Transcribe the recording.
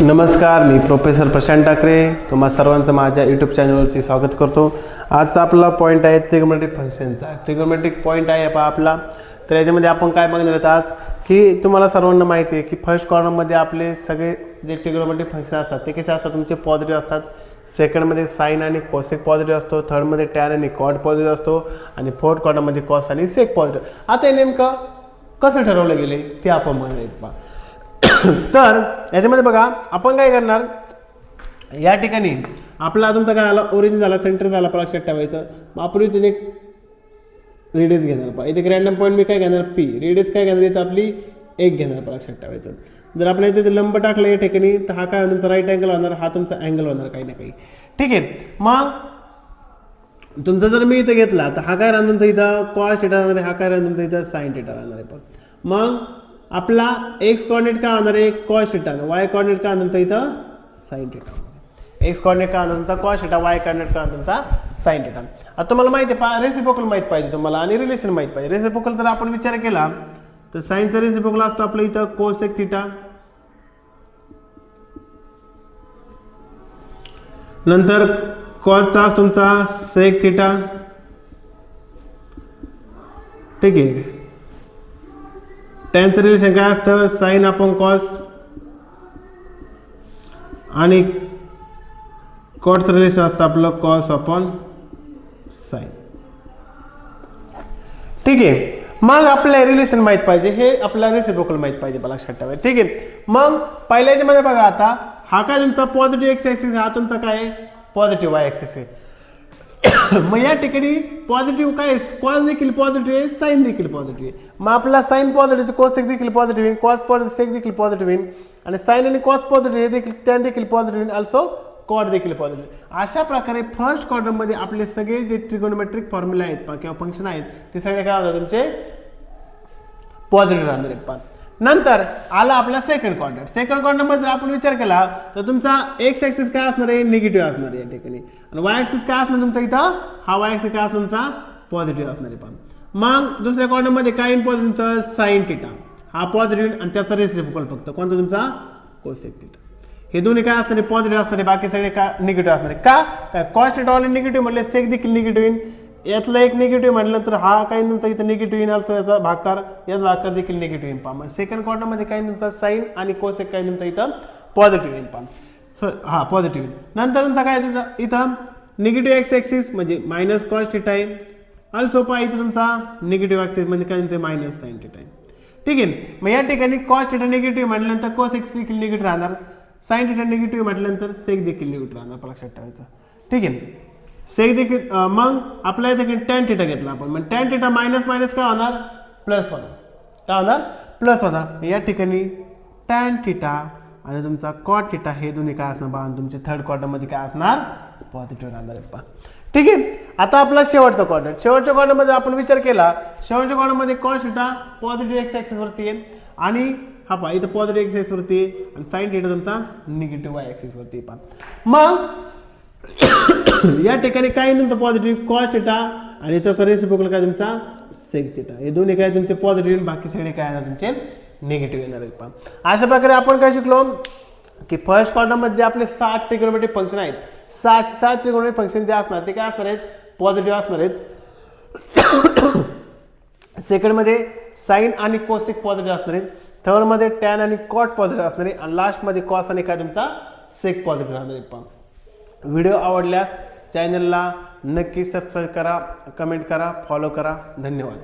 नमस्कार, मी प्रोफेसर प्रशांत ठाकरे तुम्हा सर्वांचं माझ्या यूट्यूब चॅनलवरती स्वागत करतो। आजचा आपला पॉईंट आहे ट्रिगोनोमेट्रिक फंक्शनचा। ट्रिगोनोमेट्रिक पॉईंट आहे आपला। तर याच्यामध्ये आपण काय बघणार आहोत आज की तुम्हाला सर्वांना माहिती आहे की फर्स्ट कॉलममध्ये आपले सगळे जे ट्रिगोनोमेट्रिक फंक्शन असतात ते कसे असतात, तुमचे पॉझिटिव्ह असतात। सेकंडमध्ये साइन आणि कोसेक पॉझिटिव्ह असतो, थर्डमध्ये टॅन आणि कॉट पॉझिटिव्ह असतो आणि फोर्थ कॉलममध्ये कॉस आणि सेक पॉझिटिव्ह। आता हे नेमकं कसं ठरवलं गेले ते आपण बघणार। तर याच्यामध्ये बघा आपण काय करणार, या ठिकाणी आपला तुमचा काय झाला, ओरिजिन झाला, सेंटर झाला, लक्षात ठेवायचं। मग आपण इथे एक रेडियस घेणार, इथे एक रॅन्डम पॉईंट मी काय घेणार पी, रेडियस काय घेणार इथं आपली 1 घेणार, लक्षात ठेवायचं। जर आपण इथे लंब टाकलं या ठिकाणी तर हा काय तुमचा राईट अँगल होणार, हा तुमचा अँगल होणार काही ना काही, ठीक आहे। मग तुमचा जर मी इथं घेतला तर हा काय राहणार तुमचा इथं कॉस थीटा राहणार आहे, हा काय राहणार तुमचा इथं साइन थीटा राहणार आहे। पण मग आपला एक्स कोऑर्डिनेट काय होणार आहे कॉस थीटा, वाय कोऑर्डिनेट काय होणार इथं साइन थीटा। एक्स कोऑर्डिनेट काय होणार तुमचा कॉस थीटा, वाय कोऑर्डिनेट काय होणार तुमचा साइन थीटा। आता तुम्हाला माहिती आहे रेसिप्रोकल माहित पाहिजे तुम्हाला आणि रिलेशन माहित पाहिजे। रेसिप्रोकल जर आपण विचार केला तर साइनचा रेसिप्रोकल असतो आपलं इथं कोसेक थीटा, नंतर कॉसचा असतो तुमचा सेक थीटा, ठीक आहे। टॅनचं रिलेशन काय असतं साइन अपॉन कॉस आणि कॉटचं रिलेशन असतं आपलं कॉस अपॉन साइन, ठीक आहे। मग आपल्याला रिलेशन माहित पाहिजे, हे आपल्याला रेसिप्रोकल माहित पाहिजे, लक्षात ठेवा, ठीक आहे। मग पहिल्याच्या मध्ये बघा आता हा काय तुमचा पॉझिटिव्ह एक्स ॲक्सिस, हा तुमचा काय आहे पॉझिटिव्ह वाय ॲक्सिस आहे। मग या ठिकाणी पॉझिटिव्ह काय कॉस देखील पॉझिटिव्ह आहे, साइन देखील पॉझिटिव्ह आहे। मग आपला साइन पॉझिटिव्ह कोसेक देखील पॉझिटिव्ह आहे, कॉस सेक देखील पॉझिटिव्ह आहे आणि साइन आणि कॉस पॉझिटिव्ह आहे देखील, टॅन देखील पॉझिटिव्ह आहे, ऑल्सो कॉट देखील पॉझिटिव्ह। अशा प्रकारे फर्स्ट क्वाड्रंट मध्ये आपले सगळे जे ट्रिगोनोमेट्रिक फॉर्म्युला आहेत किंवा फंक्शन आहेत ते सगळे काय होतात तुमचे पॉझिटिव्ह राहणार आहेत। नंतर आला आपला सेकंड क्वाड्रंट। सेकंड क्वाड्रंट मध्ये जर आपण विचार केला तर तुमचा एक्स ॲक्सिस काय असणार आहे निगेटिव्ह असणार आहे या ठिकाणी, आणि वाय ॲक्सिस काय असणार तुमचा इथं, हा वाय ॲक्सिस काय असणार तुमचा पॉझिटिव्ह असणार आहे। मग दुसऱ्या क्वाड्रंट मध्ये काय इम्पॉर्टंट तुमचा साइन थीटा, हा पॉझिटिव्ह आणि त्याचा रेसिप्रोकल फक्त कोणता तुमचा कोसेक थीटा। हे दोन्ही काय असणार पॉझिटिव्ह असणार आहे, बाकी सगळे काय निगेटिव्ह असणार आहे। का कॉस थीटा ऑलरेडी निगेटिव्ह म्हटले, सेक देखील निगेटिव्ह येईल, यातला एक निगेटिव्ह म्हटलं तर हा काही तुमचा इथं निगेटिव्ह येईल, ऑल्सो याचा भागाकार, याचा भागाकार देखील निगेटिव्ह येईल। मग सेकंड क्वाड्रंट मध्ये काही तुमचा साइन आणि कोसेक काही तुमचा इथं पॉझिटिव्ह येईल, सो हा पॉझिटिव्ह। नंतर तुमचा काय इथं निगेटिव्ह एक्स ॲक्सिस म्हणजे मायनस कॉस थीटा आहे, ऑल्सो पहा इथं तुमचा निगेटिव्ह ॲक्सिस म्हणजे काय तुमचे मायनस साइन थीटा आहे, ठीक आहे। मग या ठिकाणी कॉस थीटा निगेटिव्ह म्हटल्यानंतर कोसेक देखील निगेटिव्ह राहणार, साइन थीटा निगेटिव्ह म्हटल्यानंतर सेक देखील निगेटिव्ह राहणार, लक्षात ठेवायचं, ठीक आहे। सेक देखील मग आपल्या इथे टॅन थीटा घेतला आपण, मग टॅन थीटा मायनस मायनस काय होणार प्लस होणार, काय होणार प्लस होणार। या ठिकाणी टॅन थीटा आणि तुमचा कॉट थीटा हे दोन्ही काय असणार बघा, तुमचे थर्ड क्वाड्रंट मध्ये काय असणार पॉझिटिव्ह राहणार आहे, ठीक आहे। आता आपला शेवटचा क्वाड्रंट, शेवटच्या क्वाड्रंट मध्ये आपण विचार केला, शेवटच्या क्वाड्रंट मध्ये cos theta positive x axis वरती आहे आणि हा पहा इथं पॉझिटिव्ह एक्स ॲक्सिस वरती आहे आणि साइन थीटा तुमचा निगेटिव्ह वाय ॲक्सिस वरती पहा। मग या ठिकाणी काय तुमचा पॉझिटिव्ह कॉस थीटा आणि त्याचा रेसिप्रोकल काय तुमचा सेक थीटा, हे दोन्ही काय तुमचे पॉझिटिव्ह, बाकी सगळे काय आहे तुमचे निगेटिव्ह येणार आहेत। पहा अशा प्रकारे आपण काय शिकलो की फर्स्ट क्वाड्रंट मध्ये आपले 7 ट्रिगोनोमेट्रिक फंक्शन आहेत, 7 ट्रिगोनोमेट्रिक फंक्शन जे असणार ते काय असणार आहेत पॉझिटिव्ह असणार आहेत। सेकंड मध्ये साइन आणि कोसेक पॉझिटिव्ह असणार आहेत, थर्ड मध्ये टॅन आणि कॉट पॉझिटिव्ह असणार आहे आणि लास्ट मध्ये कॉस आणि काय तुमचा सेक पॉझिटिव्ह राहणार आहे। पहा व्हिडिओ आवडल्यास चॅनलला नक्की सबस्क्राईब करा, कमेंट करा, फॉलो करा, धन्यवाद।